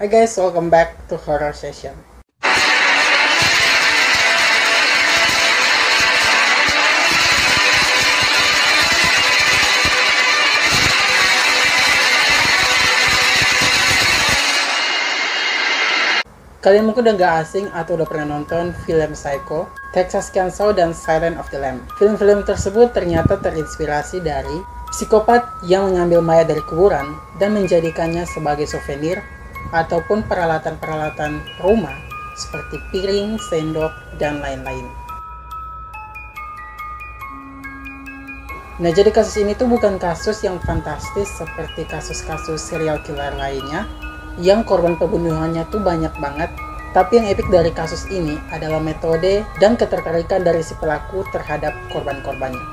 Hi guys, welcome back to Horror Session. Kalian mungkin udah gak asing atau udah pernah nonton film Psycho, Texas Chainsaw, dan Silence of the Lambs. Film-film tersebut ternyata terinspirasi dari psikopat yang mengambil mayat dari kuburan dan menjadikannya sebagai souvenir ataupun peralatan-peralatan rumah seperti piring, sendok, dan lain-lain. Nah, jadi kasus ini tuh bukan kasus yang fantastis seperti kasus-kasus serial killer lainnya yang korban pembunuhannya tuh banyak banget, tapi yang epik dari kasus ini adalah metode dan ketertarikan dari si pelaku terhadap korban-korbannya.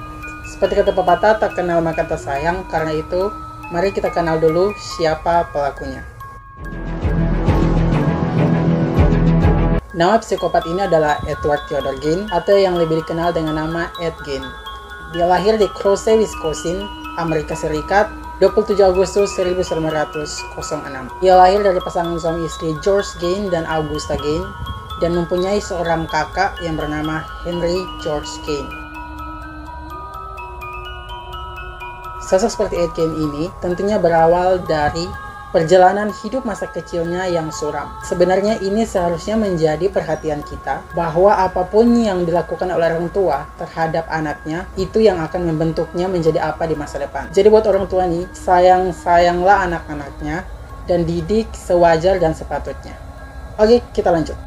Seperti kata pepatah, tak kenal maka tak sayang. Karena itu, mari kita kenal dulu siapa pelakunya. Nama psikopat ini adalah Edward Theodore Gein, atau yang lebih dikenal dengan nama Ed Gein. Dia lahir di Crosse, Wisconsin, Amerika Serikat, 27 Agustus 1906. Ia lahir dari pasangan suami istri George Gein dan Augusta Gein dan mempunyai seorang kakak yang bernama Henry George Gein. Sosok seperti Ed Gein ini tentunya berawal dari perjalanan hidup masa kecilnya yang suram. Sebenarnya ini seharusnya menjadi perhatian kita bahwa apapun yang dilakukan oleh orang tua terhadap anaknya itu yang akan membentuknya menjadi apa di masa depan. Jadi buat orang tua nih, sayang-sayanglah anak-anaknya dan didik sewajar dan sepatutnya. Oke, kita lanjut.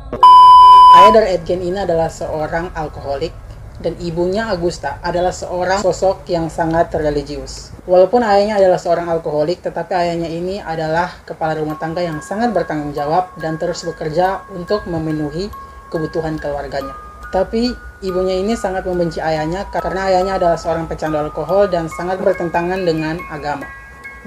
Ayah dari Ed Gein ini adalah seorang alkoholik dan ibunya Augusta adalah seorang sosok yang sangat religius. Walaupun ayahnya adalah seorang alkoholik, tetapi ayahnya ini adalah kepala rumah tangga yang sangat bertanggung jawab dan terus bekerja untuk memenuhi kebutuhan keluarganya. Tapi ibunya ini sangat membenci ayahnya karena ayahnya adalah seorang pecandu alkohol dan sangat bertentangan dengan agama.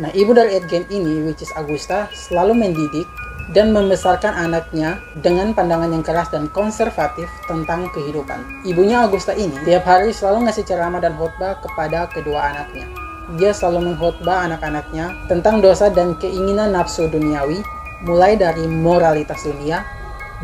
Nah, ibu dari Ed Gein ini, which is Augusta, selalu mendidik dan membesarkan anaknya dengan pandangan yang keras dan konservatif tentang kehidupan. Ibunya Augusta ini tiap hari selalu ngasih ceramah dan khotbah kepada kedua anaknya. Dia selalu mengkhotbah anak-anaknya tentang dosa dan keinginan nafsu duniawi, mulai dari moralitas dunia,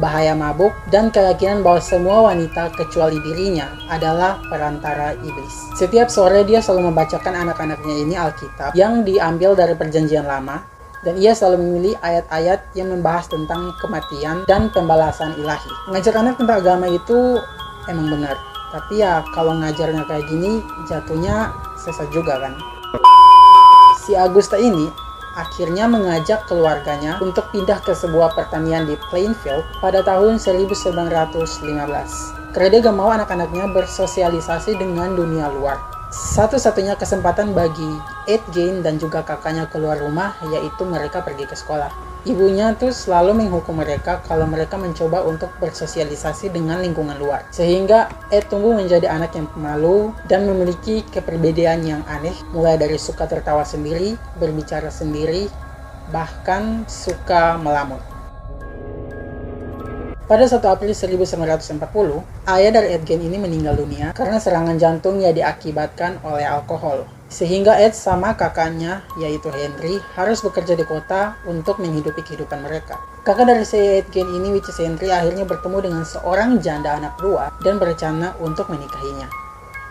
bahaya mabuk, dan keyakinan bahwa semua wanita kecuali dirinya adalah perantara iblis. Setiap sore dia selalu membacakan anak-anaknya ini Alkitab yang diambil dari Perjanjian Lama, dan ia selalu memilih ayat-ayat yang membahas tentang kematian dan pembalasan ilahi. Ngajar anak tentang agama itu emang benar, tapi ya kalau ngajarnya kayak gini jatuhnya sesat juga kan. Si Augusta ini akhirnya mengajak keluarganya untuk pindah ke sebuah pertanian di Plainfield pada tahun 1915. Karena dia gak mau anak-anaknya bersosialisasi dengan dunia luar. Satu-satunya kesempatan bagi Ed Gein dan juga kakaknya keluar rumah yaitu mereka pergi ke sekolah. Ibunya tuh selalu menghukum mereka kalau mereka mencoba untuk bersosialisasi dengan lingkungan luar. Sehingga Ed tumbuh menjadi anak yang pemalu dan memiliki kepribadian yang aneh, mulai dari suka tertawa sendiri, berbicara sendiri, bahkan suka melamun. Pada 1 April 1940, ayah dari Ed Gein ini meninggal dunia karena serangan jantung yang diakibatkan oleh alkohol. Sehingga Ed sama kakaknya, yaitu Henry, harus bekerja di kota untuk menghidupi kehidupan mereka. Kakak dari si Ed Gein ini, which is Henry, akhirnya bertemu dengan seorang janda anak dua dan berencana untuk menikahinya.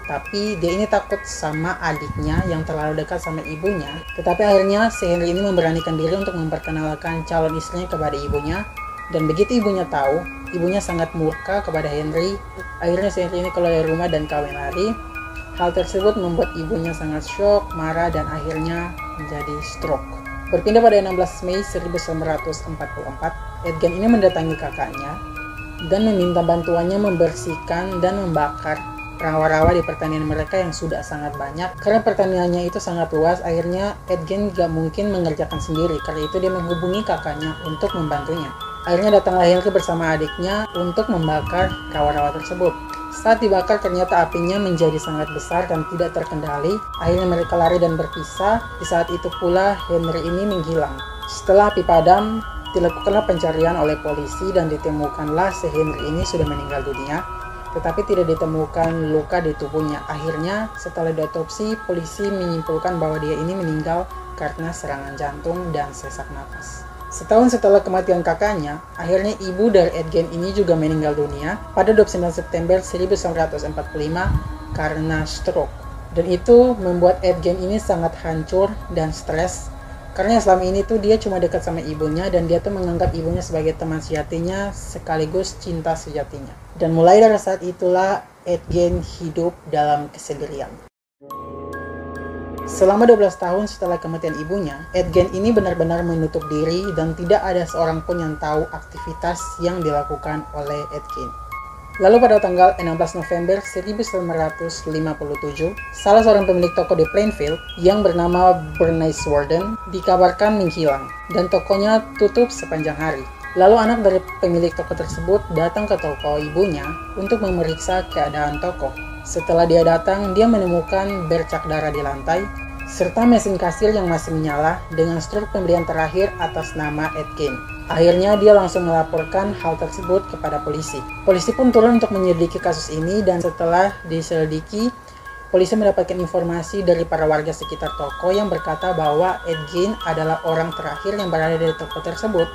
Tapi dia ini takut sama adiknya yang terlalu dekat sama ibunya. Tetapi akhirnya si Henry ini memberanikan diri untuk memperkenalkan calon istrinya kepada ibunya. Dan begitu ibunya tahu, ibunya sangat murka kepada Henry. Akhirnya si Henry ini keluar dari rumah dan kawin lari. Hal tersebut membuat ibunya sangat shock, marah, dan akhirnya menjadi stroke. Berpindah pada 16 Mei 1944, Ed Gein ini mendatangi kakaknya dan meminta bantuannya membersihkan dan membakar rawa-rawa di pertanian mereka yang sudah sangat banyak. Karena pertaniannya itu sangat luas, akhirnya Ed Gein gak mungkin mengerjakan sendiri. Karena itu dia menghubungi kakaknya untuk membantunya. Akhirnya datanglah Henry bersama adiknya untuk membakar rawa-rawa tersebut. Saat dibakar ternyata apinya menjadi sangat besar dan tidak terkendali. Akhirnya mereka lari dan berpisah. Di saat itu pula Henry ini menghilang. Setelah api padam, dilakukanlah pencarian oleh polisi dan ditemukanlah si Henry ini sudah meninggal dunia. Tetapi tidak ditemukan luka di tubuhnya. Akhirnya setelah diotopsi, polisi menyimpulkan bahwa dia ini meninggal karena serangan jantung dan sesak napas. Setahun setelah kematian kakaknya, akhirnya ibu dari Ed Gein ini juga meninggal dunia pada 29 September 1945 karena stroke. Dan itu membuat Ed Gein ini sangat hancur dan stres, karena selama ini tuh dia cuma dekat sama ibunya dan dia tuh menganggap ibunya sebagai teman sejatinya sekaligus cinta sejatinya. Dan mulai dari saat itulah Ed Gein hidup dalam kesendirian. Selama 12 tahun setelah kematian ibunya, Ed Gein ini benar-benar menutup diri dan tidak ada seorang pun yang tahu aktivitas yang dilakukan oleh Ed Gein. Lalu pada tanggal 16 November 1957, salah seorang pemilik toko di Plainfield yang bernama Bernice Warden dikabarkan menghilang dan tokonya tutup sepanjang hari. Lalu anak dari pemilik toko tersebut datang ke toko ibunya untuk memeriksa keadaan toko. Setelah dia datang, dia menemukan bercak darah di lantai, serta mesin kasir yang masih menyala dengan struk pembelian terakhir atas nama Ed Gein. Akhirnya dia langsung melaporkan hal tersebut kepada polisi. Polisi pun turun untuk menyelidiki kasus ini dan setelah diselidiki, polisi mendapatkan informasi dari para warga sekitar toko yang berkata bahwa Ed Gein adalah orang terakhir yang berada di toko tersebut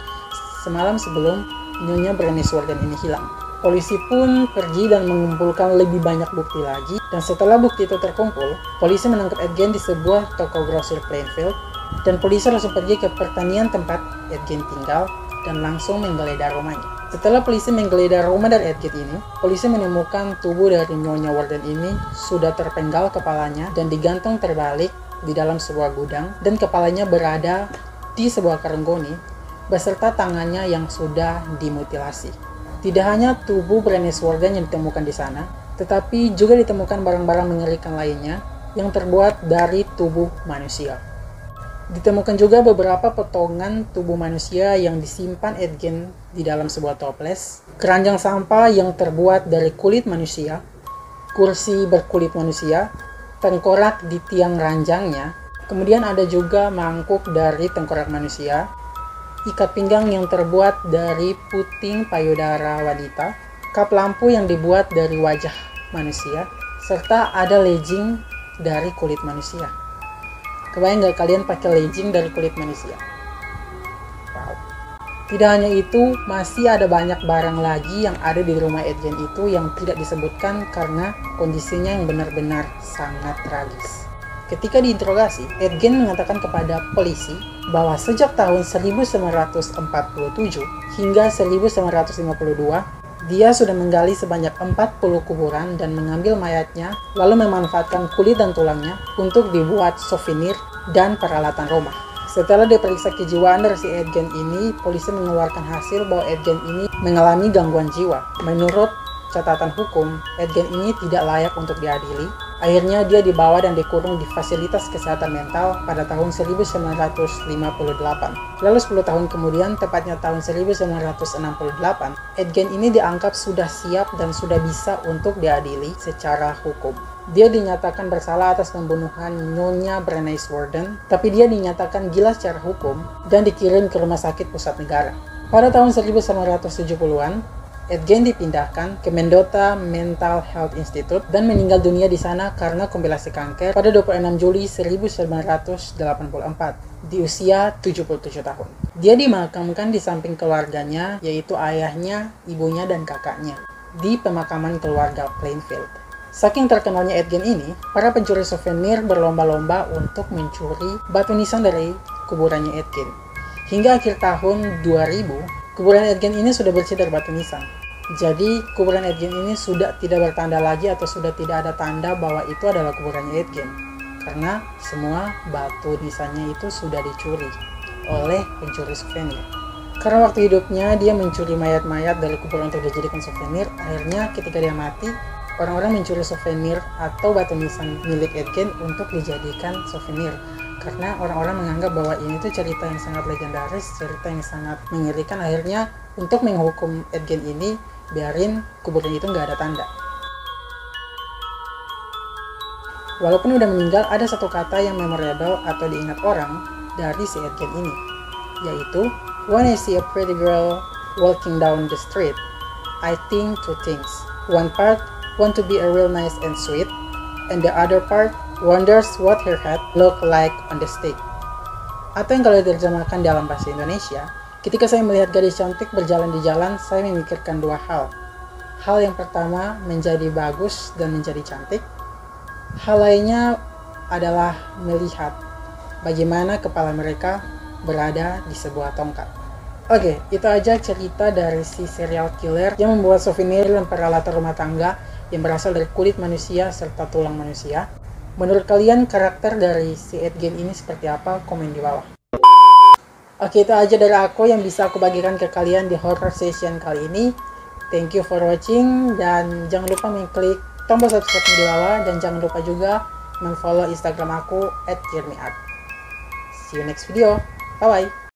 semalam sebelum Nyonya Bernice Warden ini hilang. Polisi pun pergi dan mengumpulkan lebih banyak bukti lagi, dan setelah bukti itu terkumpul, polisi menangkap Ed Gein di sebuah toko grosir Plainfield, dan polisi langsung pergi ke pertanian tempat Ed Gein tinggal dan langsung menggeledah rumahnya. Setelah polisi menggeledah rumah dari Ed Gein ini, polisi menemukan tubuh dari Nyonya Warden ini sudah terpenggal kepalanya dan digantung terbalik di dalam sebuah gudang, dan kepalanya berada di sebuah karung goni beserta tangannya yang sudah dimutilasi. Tidak hanya tubuh Bernice Warden yang ditemukan di sana, tetapi juga ditemukan barang-barang mengerikan lainnya yang terbuat dari tubuh manusia. Ditemukan juga beberapa potongan tubuh manusia yang disimpan Ed Gein di dalam sebuah toples, keranjang sampah yang terbuat dari kulit manusia, kursi berkulit manusia, tengkorak di tiang ranjangnya, kemudian ada juga mangkuk dari tengkorak manusia, ikat pinggang yang terbuat dari puting payudara wanita, kap lampu yang dibuat dari wajah manusia, serta ada legging dari kulit manusia. Kebayang nggak kalian pakai legging dari kulit manusia? Wow. Tidak hanya itu, masih ada banyak barang lagi yang ada di rumah Ed Gein itu yang tidak disebutkan karena kondisinya yang benar-benar sangat tragis. Ketika diinterogasi, Ed Gein mengatakan kepada polisi bahwa sejak tahun 1947 hingga 1952, dia sudah menggali sebanyak 40 kuburan dan mengambil mayatnya, lalu memanfaatkan kulit dan tulangnya untuk dibuat souvenir dan peralatan rumah. Setelah diperiksa kejiwaan dari si Ed Gein ini, polisi mengeluarkan hasil bahwa Ed Gein ini mengalami gangguan jiwa. Menurut catatan hukum, Ed Gein ini tidak layak untuk diadili. Akhirnya dia dibawa dan dikurung di fasilitas kesehatan mental pada tahun 1958. Lalu 10 tahun kemudian, tepatnya tahun 1968, Ed Gein ini dianggap sudah siap dan sudah bisa untuk diadili secara hukum. Dia dinyatakan bersalah atas pembunuhan Nyonya Bernice Warden, tapi dia dinyatakan gila secara hukum dan dikirim ke rumah sakit pusat negara. Pada tahun 1970-an, Ed Gein dipindahkan ke Mendota Mental Health Institute dan meninggal dunia di sana karena komplikasi kanker pada 26 Juli 1984 di usia 77 tahun. Dia dimakamkan di samping keluarganya, yaitu ayahnya, ibunya, dan kakaknya, di pemakaman keluarga Plainfield. Saking terkenalnya Ed Gein ini, para pencuri souvenir berlomba-lomba untuk mencuri batu nisan dari kuburannya Ed Gein. Hingga akhir tahun 2000, kuburan Ed Gein ini sudah bersih dari batu nisan. Jadi kuburan Ed Gein ini sudah tidak bertanda lagi atau sudah tidak ada tanda bahwa itu adalah kuburannya Ed Gein. Karena semua batu nisannya itu sudah dicuri oleh pencuri souvenir. Karena waktu hidupnya dia mencuri mayat-mayat dari kuburan untuk dijadikan souvenir, akhirnya ketika dia mati, orang-orang mencuri souvenir atau batu nisan milik Ed Gein untuk dijadikan souvenir. Karena orang-orang menganggap bahwa ini tuh cerita yang sangat legendaris, cerita yang sangat mengerikan. Akhirnya untuk menghukum Ed Gein ini, biarin kuburan itu nggak ada tanda. Walaupun udah meninggal, ada satu kata yang memorable atau diingat orang dari si Ed Gein ini, yaitu when I see a pretty girl walking down the street, I think two things. One part, want to be a real nice and sweet, and the other part, wonders what her head look like on the stick. Atau yang kalau diterjemahkan dalam bahasa Indonesia, Ketika saya melihat gadis cantik berjalan di jalan, saya memikirkan dua hal. Hal yang pertama, menjadi bagus dan menjadi cantik. Hal lainnya adalah melihat bagaimana kepala mereka berada di sebuah tongkat. Oke, itu aja cerita dari si serial killer yang membuat souvenir dan peralatan rumah tangga yang berasal dari kulit manusia serta tulang manusia. Menurut kalian karakter dari si Ed Gein ini seperti apa? Komen di bawah. Oke, itu aja dari aku yang bisa aku bagikan ke kalian di horror session kali ini. Thank you for watching, dan jangan lupa mengklik tombol subscribe di bawah, dan jangan lupa juga follow Instagram aku @kirmiart. See you next video. Bye bye.